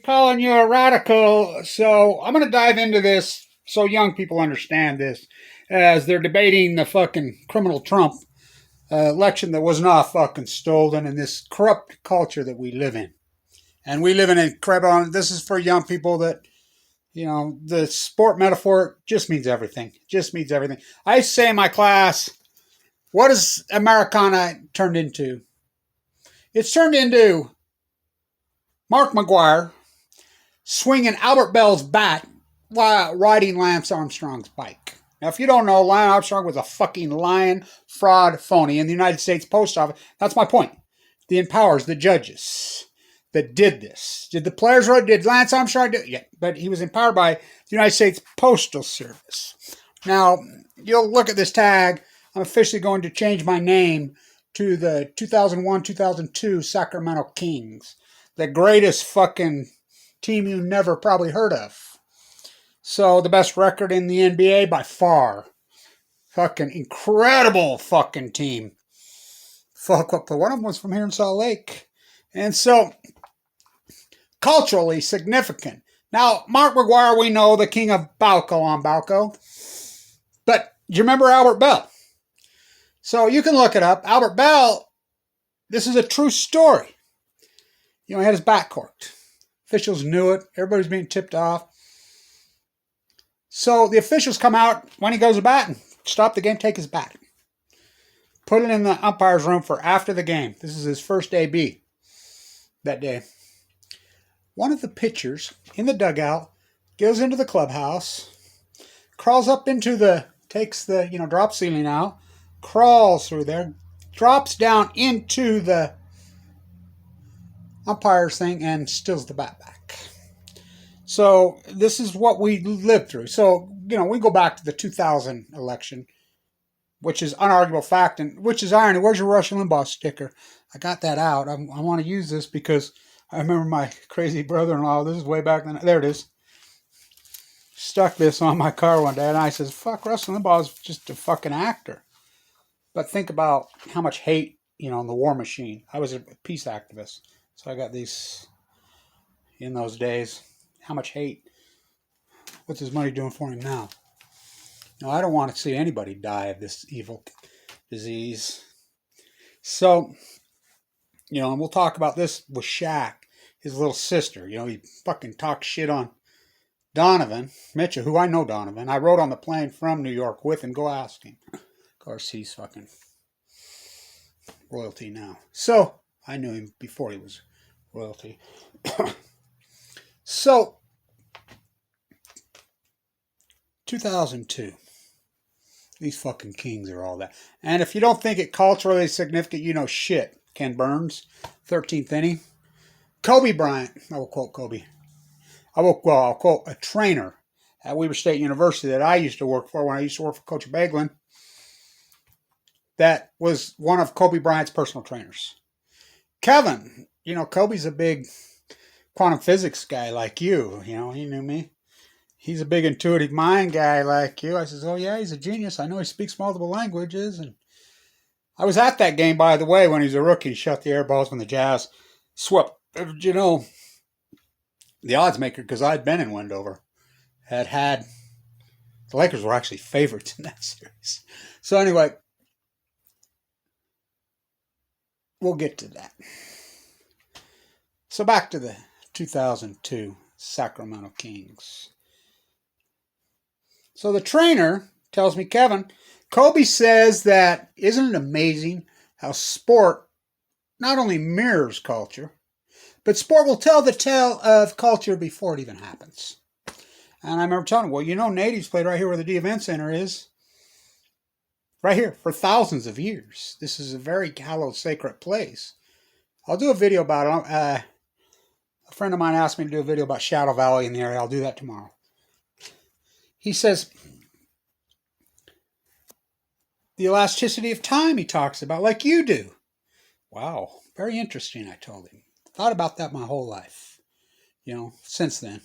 calling you a radical, so I'm going to dive into this so young people understand this as they're debating the fucking criminal Trump election that was not fucking stolen in this corrupt culture that we live in. And we live in a incredible, this is for young people that, you know, the sport metaphor just means everything. Just means everything. I say in my class, what has Americana turned into? It's turned into Mark McGwire swinging Albert Bell's bat while riding Lance Armstrong's bike. Now, if you don't know, Lance Armstrong was a fucking lying, fraud, phony in the United States Post Office. That's my point. The empowers the judges that did this. Did the players right? Did Lance Armstrong do it? Yeah, but he was empowered by the United States Postal Service. Now, you'll look at this tag. I'm officially going to change my name to the 2001-2002 Sacramento Kings. The greatest fucking team you never probably heard of. So, the best record in the NBA by far. Fucking incredible fucking team. Fuck, but one of them was from here in Salt Lake. And so, culturally significant. Now, Mark McGwire, we know, the king of Balco on Balco. But, do you remember Albert Bell? So, you can look it up. Albert Bell, this is a true story. You know, he had his back corked. Officials knew it. Everybody's being tipped off. So, the officials come out when he goes to bat and stop the game, take his bat. Put it in the umpire's room for after the game. This is his first AB that day. One of the pitchers in the dugout goes into the clubhouse, crawls up into takes the, drop ceiling out, crawls through there, drops down into the umpire's thing and steals the bat back. So this is what we lived through. So, we go back to the 2000 election, which is unarguable fact, and which is irony. Where's your Rush Limbaugh sticker? I got that out. I want to use this because I remember my crazy brother-in-law. This is way back then. There it is. Stuck this on my car one day, and I says, fuck, Rush Limbaugh is just a fucking actor. But think about how much hate, in the war machine. I was a peace activist, so I got these in those days. How much hate. What's his money doing for him now? No, I don't want to see anybody die of this evil disease. So, and we'll talk about this with Shaq, his little sister. He fucking talks shit on Donovan Mitchell, who I know Donovan. I rode on the plane from New York with him. Go ask him. Of course, he's fucking royalty now. So, I knew him before he was royalty. So, 2002. These fucking Kings are all that. And if you don't think it culturally significant, you know shit. Ken Burns, 13th inning. Kobe Bryant. I will quote Kobe. I'll quote a trainer at Weber State University that I used to work for when I used to work for Coach Baglin. That was one of Kobe Bryant's personal trainers. Kevin. Kobe's a big quantum physics guy like you. He knew me. He's a big intuitive mind guy like you. I says, oh yeah, he's a genius. I know he speaks multiple languages. And I was at that game, by the way, when he was a rookie. He shot the air balls when the Jazz swept. The odds maker, because I'd been in Wendover, had the Lakers were actually favorites in that series. So anyway, we'll get to that. So back to the 2002 Sacramento Kings. So the trainer tells me, Kevin, Kobe says that, isn't it amazing how sport not only mirrors culture, but sport will tell the tale of culture before it even happens. And I remember telling him, Natives played right here where the D Event Center is. Right here for thousands of years. This is a very hallowed, sacred place. I'll do a video about it. A friend of mine asked me to do a video about Shadow Valley in the area. I'll do that tomorrow. He says, the elasticity of time he talks about, like you do. Wow, very interesting, I told him. Thought about that my whole life, since then.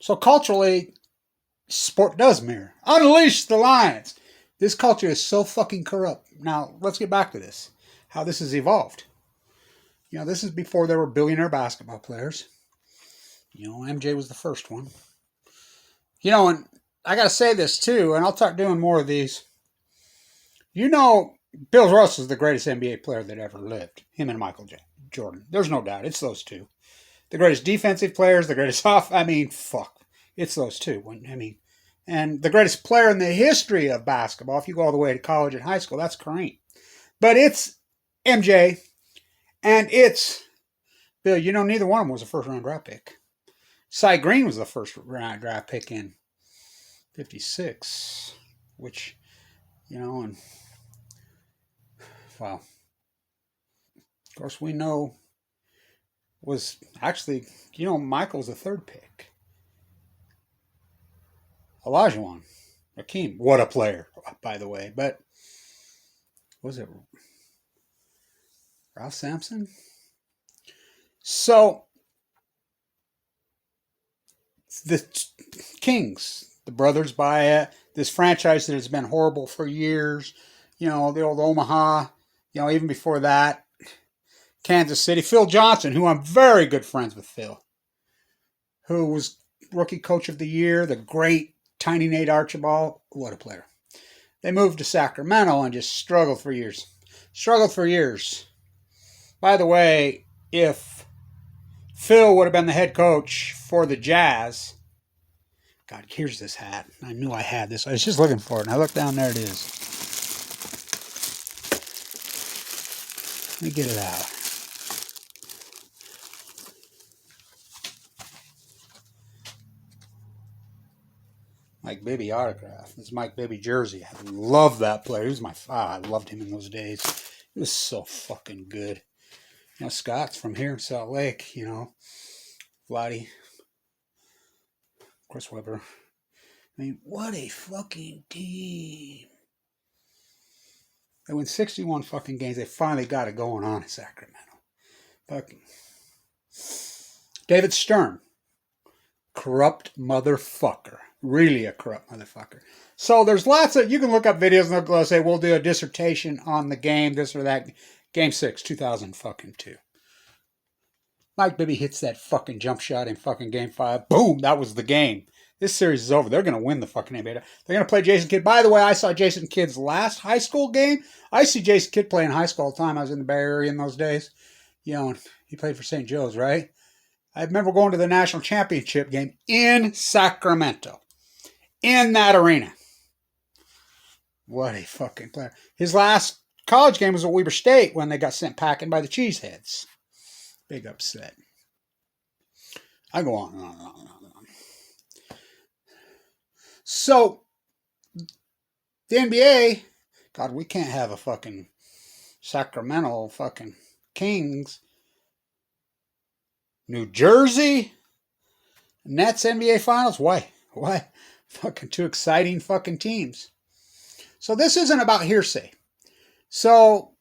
So culturally, sport does mirror. Unleash the Lions. This culture is so fucking corrupt. Now, let's get back to this. How this has evolved. You know, this is before there were billionaire basketball players. You know, MJ was the first one. You know, and I got to say this too, and I'll start doing more of these. You know, Bill Russell is the greatest NBA player that ever lived. Him and Michael Jordan. There's no doubt. It's those two. The greatest defensive players, the greatest fuck. It's those two. And the greatest player in the history of basketball, if you go all the way to college and high school, that's Kareem. But it's MJ, and it's Bill. You know, neither one of them was a first-round draft pick. Cy Green was the first-round draft pick in 56, which, you know, and, well, of course we know was actually, you know, Michael was the third pick. Olajuwon, Hakeem, what a player, by the way. But was it Ralph Sampson? So the Kings, the brothers buy this franchise that has been horrible for years. You know, the old Omaha. You know, even before that, Kansas City. Phil Johnson, who I'm very good friends with Phil, who was rookie coach of the year, the great Tiny Nate Archibald. What a player. They moved to Sacramento and just struggled for years. By the way, if Phil would have been the head coach for the Jazz, God, here's this hat. I knew I had this. I was just looking for it, and I looked down, there it is. Let me get it out. Mike Bibby autograph. This is Mike Bibby jersey. I love that player. He was I loved him in those days. He was so fucking good. You know, Scot's from here in Salt Lake, you know. Vlade. Chris Webber. I mean, what a fucking team. They win 61 fucking games. They finally got it going on in Sacramento. Fucking David Stern. Corrupt motherfucker. Really a corrupt motherfucker. So there's lots of, you can look up videos and they'll say, we'll do a dissertation on the game, this or that. Game 6, 2002. Mike Bibby hits that fucking jump shot in fucking game 5. Boom, that was the game. This series is over. They're going to win the fucking NBA. They're going to play Jason Kidd. By the way, I saw Jason Kidd's last high school game. I see Jason Kidd play in high school all the time. I was in the Bay Area in those days. You know, he played for St. Joe's, right? I remember going to the national championship game in Sacramento. In that arena. What a fucking player. His last college game was at Weber State when they got sent packing by the Cheeseheads. Big upset. I go on and on and on and on and on. So, the NBA, God, we can't have a fucking Sacramento fucking Kings. New Jersey Nets NBA Finals. Why? Fucking two exciting fucking teams. So this isn't about hearsay. So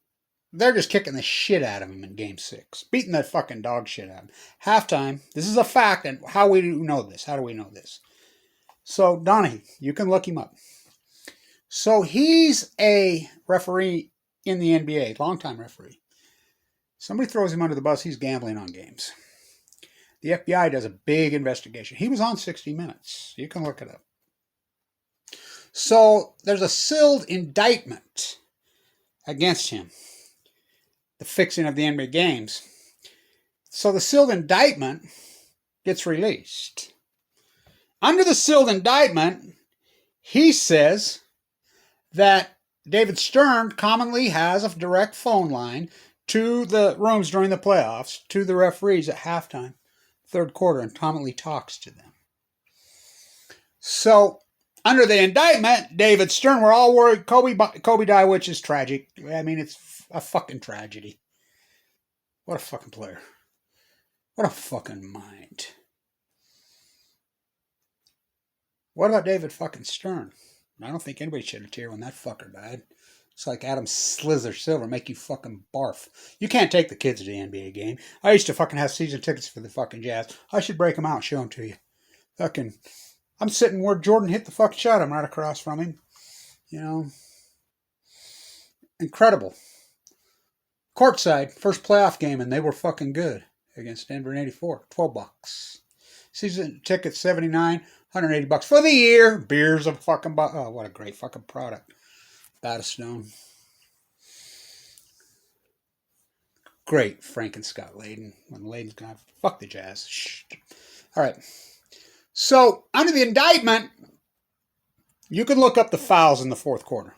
they're just kicking the shit out of him in game 6. Beating the fucking dog shit out of him. Halftime, this is a fact, and how we know this? How do we know this? So Donahue, you can look him up. So he's a referee in the NBA, longtime referee. Somebody throws him under the bus, he's gambling on games. The FBI does a big investigation. He was on 60 Minutes. You can look it up. So there's a sealed indictment against him. The fixing of the NBA games. So the sealed indictment gets released. Under the sealed indictment, he says that David Stern commonly has a direct phone line to the rooms during the playoffs, to the referees at halftime, third quarter, and commonly talks to them. So, under the indictment, David Stern, we're all worried Kobe died, which is tragic. I mean, it's a fucking tragedy. What a fucking player. What a fucking mind. What about David fucking Stern? I don't think anybody shed a tear when that fucker died. It's like Adam Slither Silver, make you fucking barf. You can't take the kids to the NBA game. I used to fucking have season tickets for the fucking Jazz. I should break them out and show them to you. Fucking, I'm sitting where Jordan hit the fucking shot. I'm right across from him. You know, incredible. Courtside, first playoff game, and they were fucking good against Denver in '84. $12. Season ticket $79, $180 for the year. Beers a fucking oh, what a great fucking product. Battistone. Great Frank and Scott Layden. When Layden's gone, fuck the Jazz. Shh. All right. So, under the indictment, you can look up the fouls in the fourth quarter.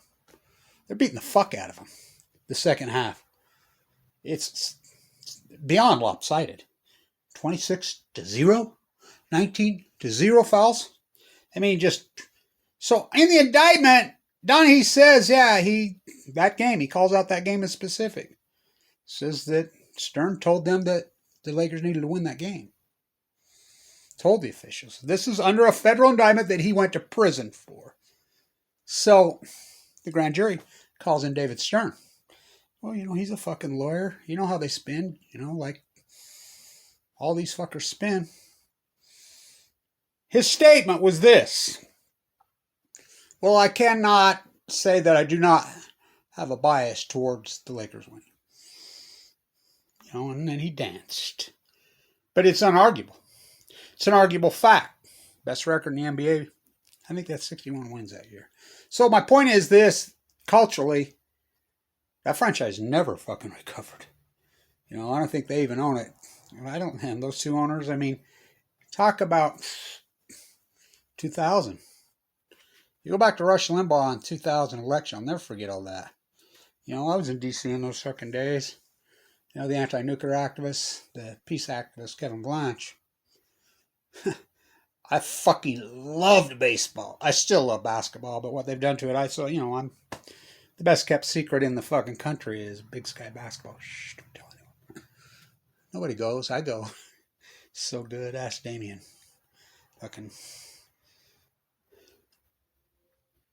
They're beating the fuck out of them. The second half. It's beyond lopsided. 26-0, 19-0 fouls. I mean, just so in the indictment, Donahue says, yeah, that game, he calls out that game in specific. Says that Stern told them that the Lakers needed to win that game. Told the officials. This is under a federal indictment that he went to prison for. So the grand jury calls in David Stern. Well, he's a fucking lawyer. You know how they spin. Like all these fuckers spin. His statement was this. Well, I cannot say that I do not have a bias towards the Lakers winning. And then he danced. But it's unarguable. It's an arguable fact. Best record in the NBA. I think that's 61 wins that year. So my point is this. Culturally, that franchise never fucking recovered. I don't think they even own it. Man, those two owners, I mean, talk about 2000. You go back to Rush Limbaugh in 2000 election, I'll never forget all that. I was in D.C. in those fucking days. The anti-nuclear activist, the peace activist, Kevin Blanch. I fucking loved baseball. I still love basketball, but what they've done to it, I'm the best kept secret in the fucking country is Big Sky basketball. Shh, don't tell anyone. Nobody goes. I go. So good. Ask Damien. Fucking.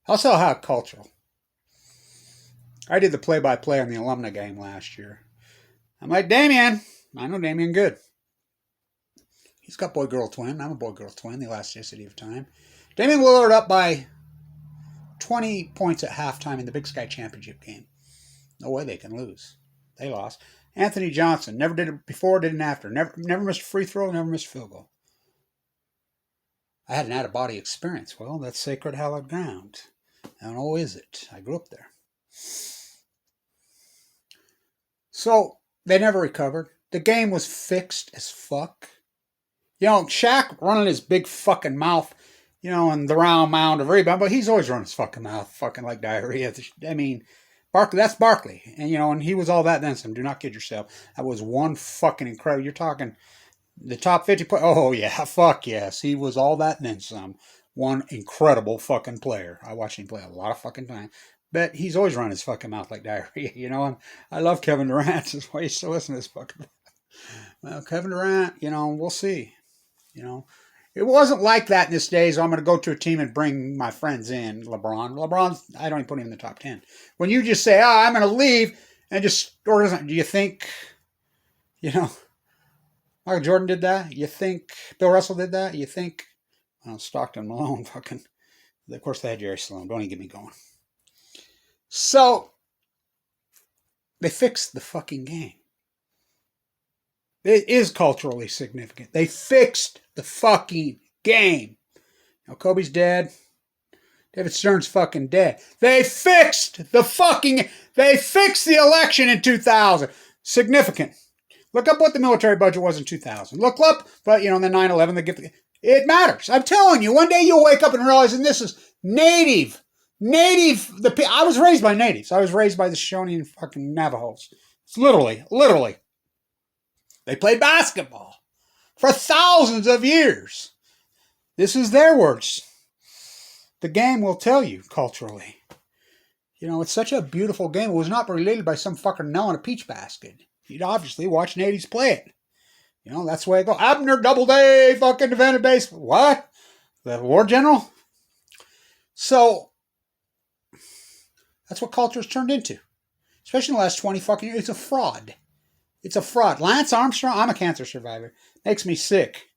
Also, how cultural. I did the play-by-play on the alumni game last year. I'm like, Damien. I know Damien good. He's got boy-girl twin. I'm a boy-girl twin. The elasticity of time. Damian Lillard up by 20 points at halftime in the Big Sky Championship game. No way they can lose. They lost. Anthony Johnson. Never did it before, did it after. Never missed a free throw, never missed a field goal. I had an out-of-body experience. Well, that's sacred hallowed ground. And oh, is it? I grew up there. So, they never recovered. The game was fixed as fuck. Shaq running his big fucking mouth, in the round mound of rebound, but he's always running his fucking mouth, fucking like diarrhea. I mean, Barkley, that's Barkley. And, he was all that then some. Do not kid yourself. That was one fucking incredible. You're talking the top 50 player. Oh, yeah, fuck yes. He was all that then some. One incredible fucking player. I watched him play a lot of fucking time. But he's always running his fucking mouth like diarrhea, and I love Kevin Durant. That's why you still listen to this fucking. Well, Kevin Durant, we'll see. It wasn't like that in this day, so I'm going to go to a team and bring my friends in. LeBron, I don't even put him in the top 10. When you just say, I'm going to leave, and just, or do you think, Michael Jordan did that? You think Bill Russell did that? You think, Stockton, Malone, fucking, of course they had Jerry Sloan. Don't even get me going. So, they fixed the fucking game. It is culturally significant. They fixed the fucking game. Kobe's dead. David Stern's fucking dead. They fixed the election in 2000. Significant. Look up what the military budget was in 2000. Look up, but the 9/11, it matters. I'm telling you, one day you'll wake up and realize, and this is native. I was raised by natives. I was raised by the Shoshone and fucking Navajos. It's literally. They played basketball for thousands of years. This is their words. The game will tell you culturally. It's such a beautiful game. It was not related by some fucker nailing a peach basket. You'd obviously watch natives play it. That's the way I go. Abner Doubleday fucking invented baseball. What? The war general? So, that's what culture's turned into. Especially in the last 20 fucking years. It's a fraud. It's a fraud. Lance Armstrong, I'm a cancer survivor. Makes me sick.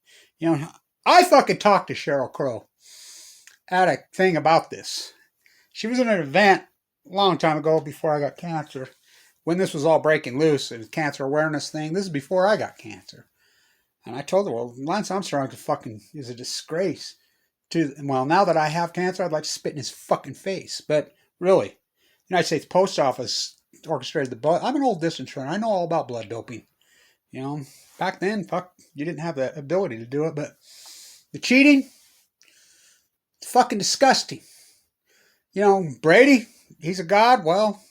I fucking talked to Sheryl Crow at a thing about this. She was in an event a long time ago before I got cancer when this was all breaking loose and cancer awareness thing, this is before I got cancer. And I told her, well, Lance Armstrong is a disgrace. Well, now that I have cancer, I'd like to spit in his fucking face. But really, United States Post Office orchestrated the blood. I'm an old distance runner. I know all about blood doping. You know, back then, you didn't have the ability to do it. But the cheating, it's fucking disgusting. You know, Brady, he's a god. Well,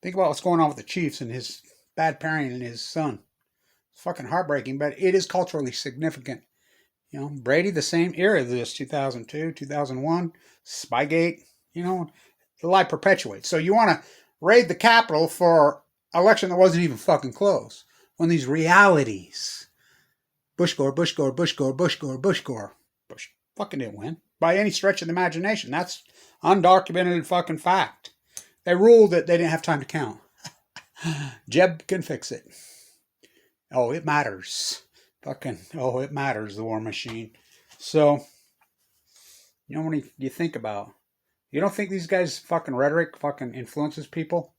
think about what's going on with the Chiefs and his bad parenting and his son. It's fucking heartbreaking, but it is culturally significant. You know, Brady, the same era of this, 2002, 2001, Spygate, you know, the lie perpetuates. So you want to raid the Capitol for an election that wasn't even fucking close. When these realities, Bush fucking didn't win by any stretch of the imagination. That's undocumented fucking fact. They ruled that they didn't have time to count. Jeb can fix it. Oh, it matters. It matters, the war machine. So, you know, when you think about, you don't think these guys' fucking rhetoric fucking influences people?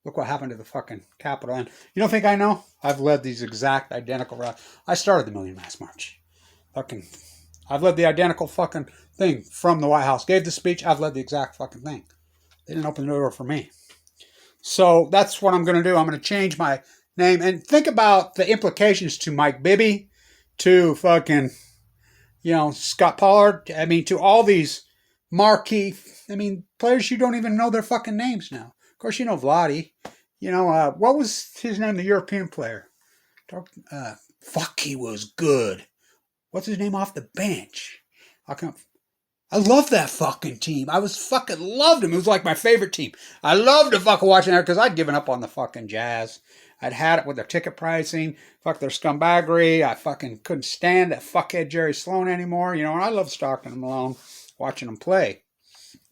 Look what happened to the fucking Capitol. And you don't think I know? I've led these exact identical routes. I started the Million Mass March. I've led the identical fucking thing from the White House. Gave the speech, I've led the exact fucking thing. They didn't open the door for me. So that's what I'm going to do. I'm going to change my name. And think about the implications to Mike Bibby, to fucking, you know, Scott Pollard. I mean, to all these marquee, players you don't even know their fucking names now. Of course, you know Vlade. You know, what was his name, the European player? He was good. What's his name off the bench? I love that fucking team. I loved him. It was like my favorite team. I loved to fucking watching that because I'd given up on the fucking Jazz. I'd had it with their ticket pricing. Fuck their scumbaggery. I fucking couldn't stand that fuckhead Jerry Sloan anymore. You know, and I love Stockton and Malone, watching them play.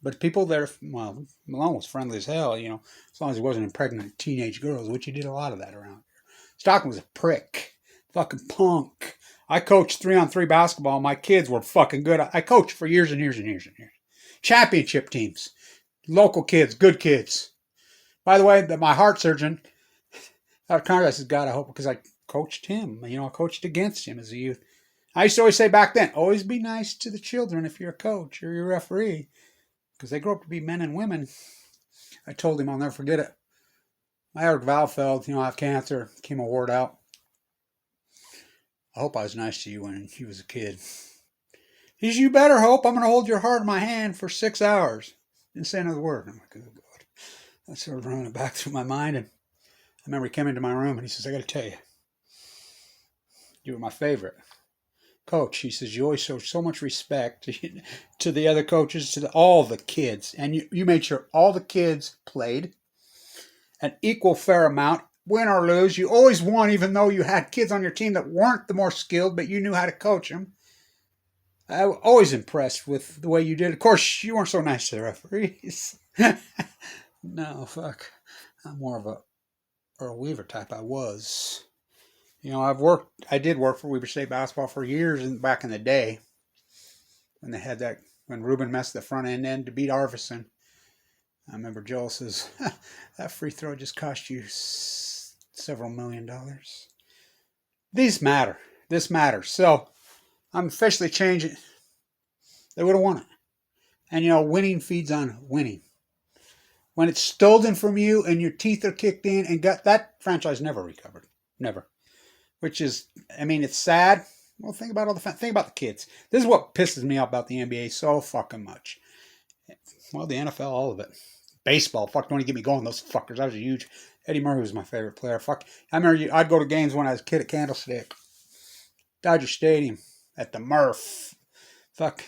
But people there, well, Malone was friendly as hell, you know, as long as he wasn't impregnating teenage girls, which he did a lot of that around here. Stockton was a prick. Fucking punk. I coached 3-on-3 basketball. My kids were fucking good. I coached for years and years and years and years. Championship teams. Local kids. Good kids. By the way, my heart surgeon, out of Congress, says, God, I hope, because I coached him. You know, I coached against him as a youth. I used to always say back then, always be nice to the children if you're a coach or you're a referee, because they grow up to be men and women. I told him, I'll never forget it. My aortic valve failed. You know, I have cancer. Chemo ward out. I hope I was nice to you when you was a kid. He said, you better hope. I'm going to hold your heart in my hand for 6 hours. Didn't say another word. I'm like, oh, God. I started running it back through my mind. And I remember he came into my room and he says, I got to tell you, you were my favorite coach. He says, you always showed so much respect to the other coaches, to all the kids. And you made sure all the kids played an equal fair amount. Win or lose, you always won, even though you had kids on your team that weren't the more skilled, but you knew how to coach them. I was always impressed with the way you did. Of course, you weren't so nice to the referees. No, fuck. I'm more of a Earl Weaver type. I was. You know, I did work for Weber State basketball for years back in the day when they had that, when Ruben messed the front end to beat Arvidsson. I remember Joel says, that free throw just cost you several $1 million. These matter. This matters. So I'm officially changing. They would have won it. And you know, winning feeds on winning. When it's stolen from you and your teeth are kicked in and that franchise never recovered. Never. Which is, it's sad. Well, think about think about the kids. This is what pisses me off about the NBA so fucking much. Well, the NFL, all of it. Baseball, fuck, don't even get me going. Those fuckers. I was a huge. Eddie Murray was my favorite player. Fuck, I remember I'd go to games when I was a kid at Candlestick, Dodger Stadium, at the Murph. Fuck,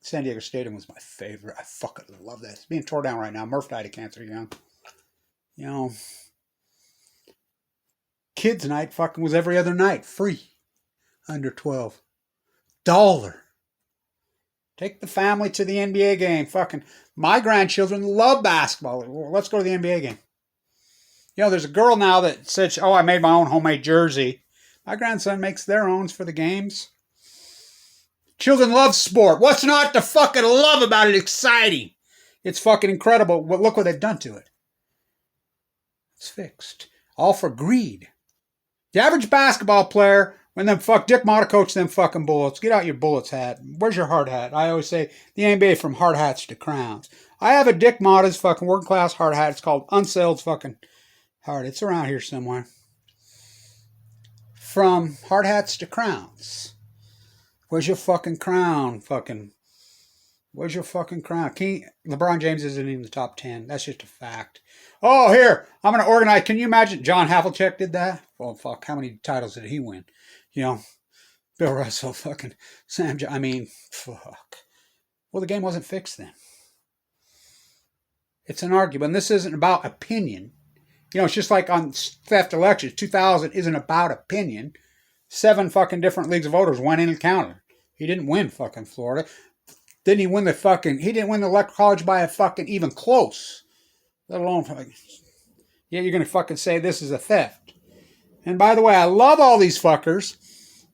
San Diego Stadium was my favorite. I fucking love that. It's being torn down right now. Murph died of cancer young. You know, kids' night fucking was every other night, free, under $12. Take the family to the NBA game. Fucking, my grandchildren love basketball. Well, let's go to the NBA game. You know, there's a girl now that said, oh, I made my own homemade jersey. My grandson makes their own for the games. Children love sport. What's not to fucking love about it? Exciting. It's fucking incredible. Look what they've done to it. It's fixed. All for greed. The average basketball player, when them Dick Motta coach them fucking bullets, get out your bullets hat. Where's your hard hat? I always say the NBA from hard hats to crowns. I have a Dick Motta's fucking working class hard hat. It's called Unsailed fucking hard. It's around here somewhere. From hard hats to crowns. Where's your fucking crown? Where's your fucking crown? LeBron James isn't in the top 10. That's just a fact. Oh, here. I'm going to organize. Can you imagine John Havlicek did that? Well, fuck. How many titles did he win? You know, Bill Russell, fucking Sam. I mean, fuck. Well, the game wasn't fixed then. It's an argument. This isn't about opinion. You know, it's just like on theft elections. 2000 isn't about opinion. 7 fucking different leagues of voters went in and counted. He didn't win fucking Florida. Didn't he win he didn't win the electoral college by a fucking even close. Let alone, yeah, you're going to fucking say this is a theft. And by the way, I love all these fuckers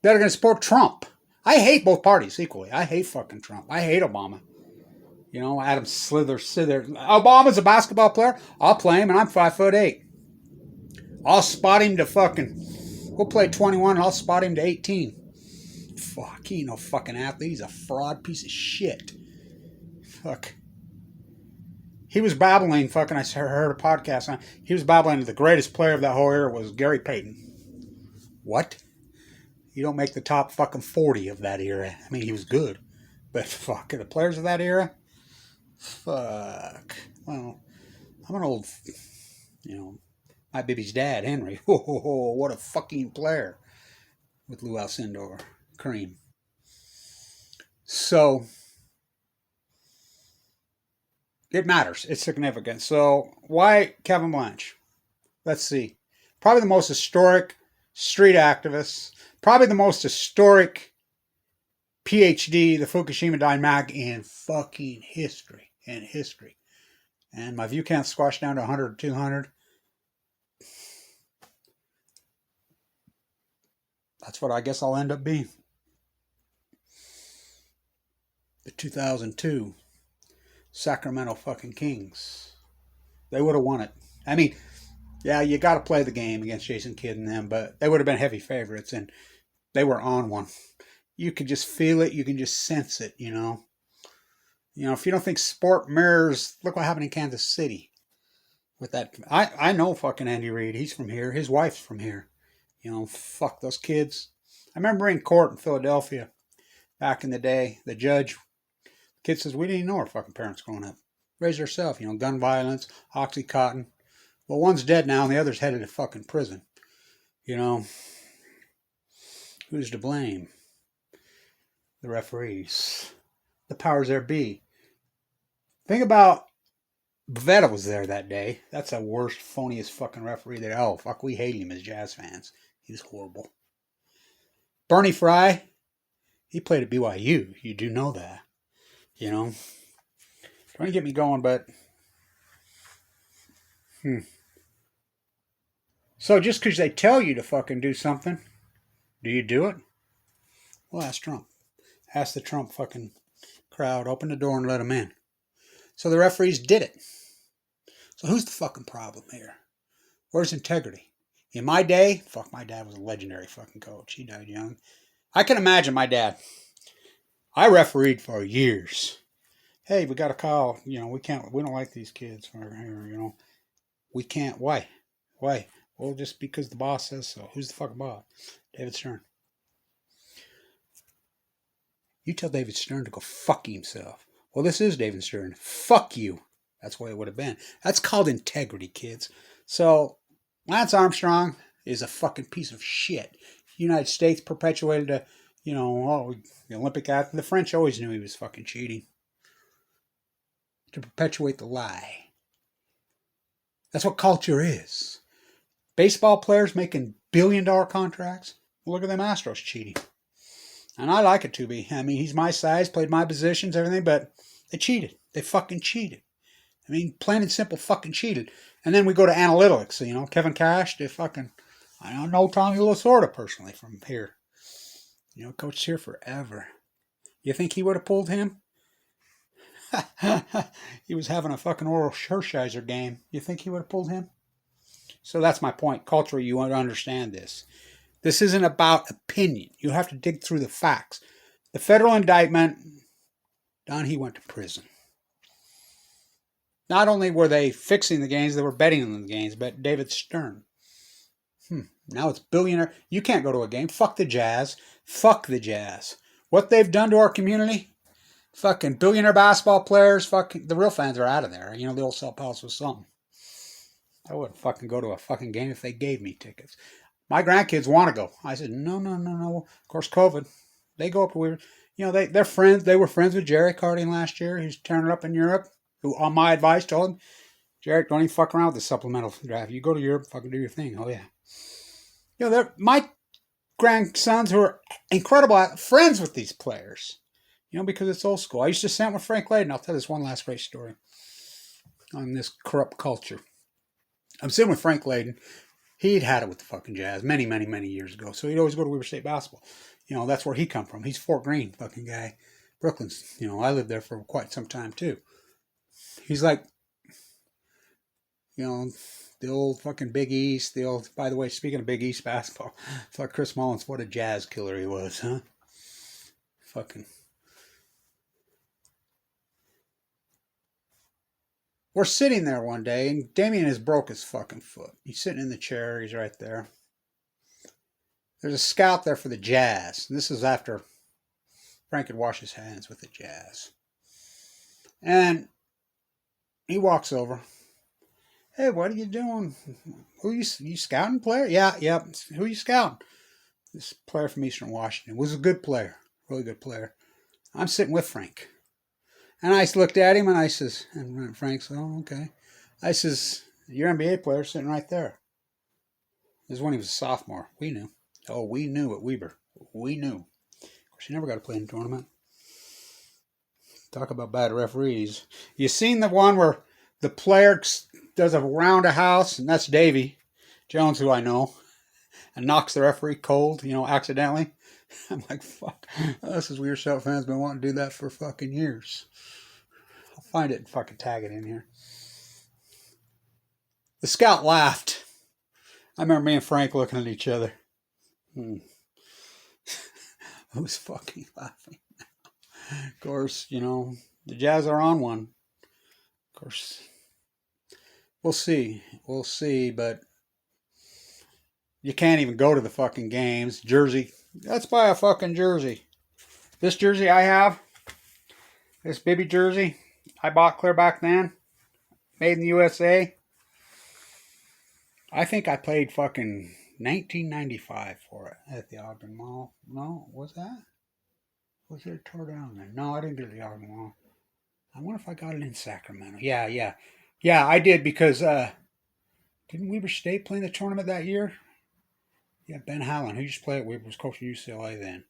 that are going to support Trump. I hate both parties equally. I hate fucking Trump. I hate Obama. You know, Adam Slither. Obama's a basketball player. I'll play him, and I'm 5'8". I'll spot him to we'll play 21, and I'll spot him to 18. Fuck, he ain't no fucking athlete. He's a fraud piece of shit. Fuck. He was babbling, I heard a podcast on. He was babbling the greatest player of that whole era was Gary Payton. What? You don't make the top fucking 40 of that era. I mean, he was good. But fuck, the players of that era? Fuck. Well, I'm an old, my baby's dad, Henry. Oh, what a fucking player. With Lou Alcindor. Cream. So, it matters. It's significant. So, why Kevin Blanch? Let's see. Probably the most historic street activist. Probably the most historic PhD, the Fukushima dynamic in fucking history. And my view count squashed down to 100 or 200. That's what I guess I'll end up being. The 2002 Sacramento fucking Kings. They would have won it. I mean, yeah, you got to play the game against Jason Kidd and them, but they would have been heavy favorites, and they were on one. You could just feel it. You can just sense it, you know. If you don't think sport mirrors, look what happened in Kansas City. With that, I know fucking Andy Reid. He's from here. His wife's from here. Fuck those kids. I remember in court in Philadelphia back in the day, the judge, kid says, we didn't even know our fucking parents growing up. Raised herself, gun violence, Oxycontin. Well, one's dead now and the other's headed to fucking prison. Who's to blame? The referees. The powers there be. Think about Vlade was there that day. That's the worst, phoniest fucking referee there. Oh, fuck, we hate him as Jazz fans. He's horrible. Bernie Fry, he played at BYU. You do know that. Trying to get me going, but... So just because they tell you to fucking do something, do you do it? Well, ask Trump. Ask the Trump fucking crowd. Open the door and let them in. So the referees did it. So who's the fucking problem here? Where's integrity? In my day, fuck, my dad was a legendary fucking coach. He died young. I can imagine my dad. I refereed for years. Hey, we got a call. We don't like these kids. We can't. Why? Well, just because the boss says so. Who's the fucking boss? David Stern. You tell David Stern to go fuck himself. Well, this is David Stern. Fuck you. That's what it would have been. That's called integrity, kids. So, Lance Armstrong is a fucking piece of shit. The United States perpetuated the Olympic athlete. The French always knew he was fucking cheating. To perpetuate the lie. That's what culture is. Baseball players making billion-dollar contracts. Well, look at them Astros cheating. And I like it to be. I mean, he's my size, played my positions, everything, but they cheated. They fucking cheated. I mean, plain and simple fucking cheated. And then we go to analytics. Kevin Cash, they fucking... I don't know Tommy Lasorda personally from here. Coached here forever. You think he would have pulled him? He was having a fucking Oral Hershiser game. You think he would have pulled him? So that's my point. Culturally, you want to understand this. This isn't about opinion. You have to dig through the facts. The federal indictment, he went to prison. Not only were they fixing the games, they were betting on the games. But David Stern. Now it's billionaire. You can't go to a game. Fuck the Jazz. Fuck the Jazz. What they've done to our community, fucking billionaire basketball players, fucking the real fans are out of there. You know, they'll sell palace with something. I wouldn't fucking go to a fucking game if they gave me tickets. My grandkids want to go. I said, no. Of course, COVID. They go up to Weaver. You know, they're friends. They were friends with Jerry Carding last year. He's tearing it up in Europe. Who, on my advice, told him, Jerry, don't even fuck around with the supplemental draft. You go to Europe, fucking do your thing. Oh, yeah. You know, my grandsons who are incredible friends with these players. You know, because it's old school. I used to sit with Frank Layden. I'll tell this one last great story on this corrupt culture. I'm sitting with Frank Layden. He'd had it with the fucking Jazz many years ago. So he'd always go to Weaver State basketball. You know, that's where he come from. He's Fort Greene fucking guy. Brooklyn's, you know, I lived there for quite some time too. He's like, you know, the old fucking Big East, by the way, speaking of Big East basketball, I thought Chris Mullins, what a Jazz killer he was, huh? Fucking. We're sitting there one day, and Damien has broke his fucking foot. He's sitting in the chair. He's right there. There's a scout there for the Jazz. And this is after Frank had washed his hands with the Jazz. And he walks over. Hey, what are you doing? Who you scouting player? Yeah. Who you scouting? This player from Eastern Washington. Was a good player. Really good player. I'm sitting with Frank. And I looked at him and I says, and Frank said, oh, okay. I says, your NBA player sitting right there. This is when he was a sophomore. We knew. Oh, we knew at Weber. We knew. Of course, he never got to play in the tournament. Talk about bad referees. You seen the one where the player does a round of house, and that's Davy Jones, who I know, and knocks the referee cold, you know, accidentally? I'm like, fuck. Us as Weird Shout fans been wanting to do that for fucking years. I'll find it and fucking tag it in here. The scout laughed. I remember me and Frank looking at each other. Who's fucking laughing? Of course, you know, the Jazz are on one. Of course, we'll see. We'll see, but you can't even go to the fucking games. Jersey. Let's buy a fucking jersey. This jersey I have, this Bibby jersey, I bought clear back then. Made in the USA. I think I paid fucking $19.95 for it at the Ogden Mall. No, was that? Was it tore down there? No, I didn't get it at the Ogden Mall. I wonder if I got it in Sacramento. Yeah, I did because didn't Weber State play in the tournament that year? Yeah, Ben Howland, who used to play at Weber, was coaching UCLA then.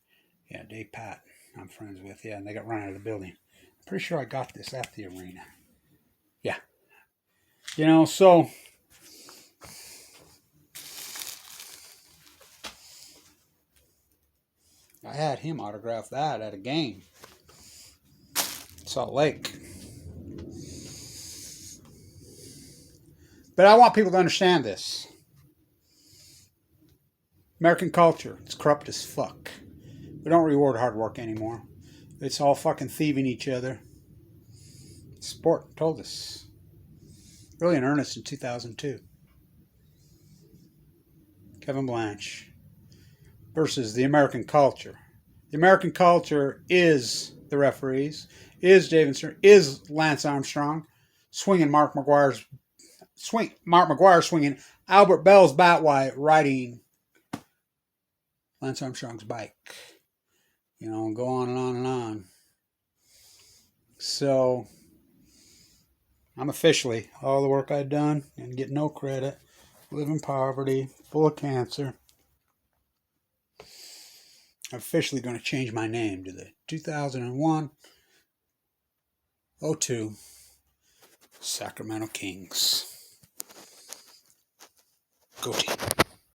Yeah, Dave Pat, I'm friends with. Yeah, and they got run out of the building. I'm pretty sure I got this at the arena. Yeah. You know, so I had him autograph that at a game. Salt Lake. But I want people to understand this. American culture, it's corrupt as fuck. We don't reward hard work anymore. It's all fucking thieving each other. Sport told us. Really in earnest in 2002. Kevin Blanch versus the American culture. The American culture is the referees, is David Stern, is Lance Armstrong, swinging Mark McGwire swinging Albert Bell's bat while riding Lance Armstrong's bike. You know, go on and on and on. So, I'm officially, all the work I've done and get no credit, live in poverty, full of cancer. I'm officially going to change my name to the 2001-02 Sacramento Kings. Go team.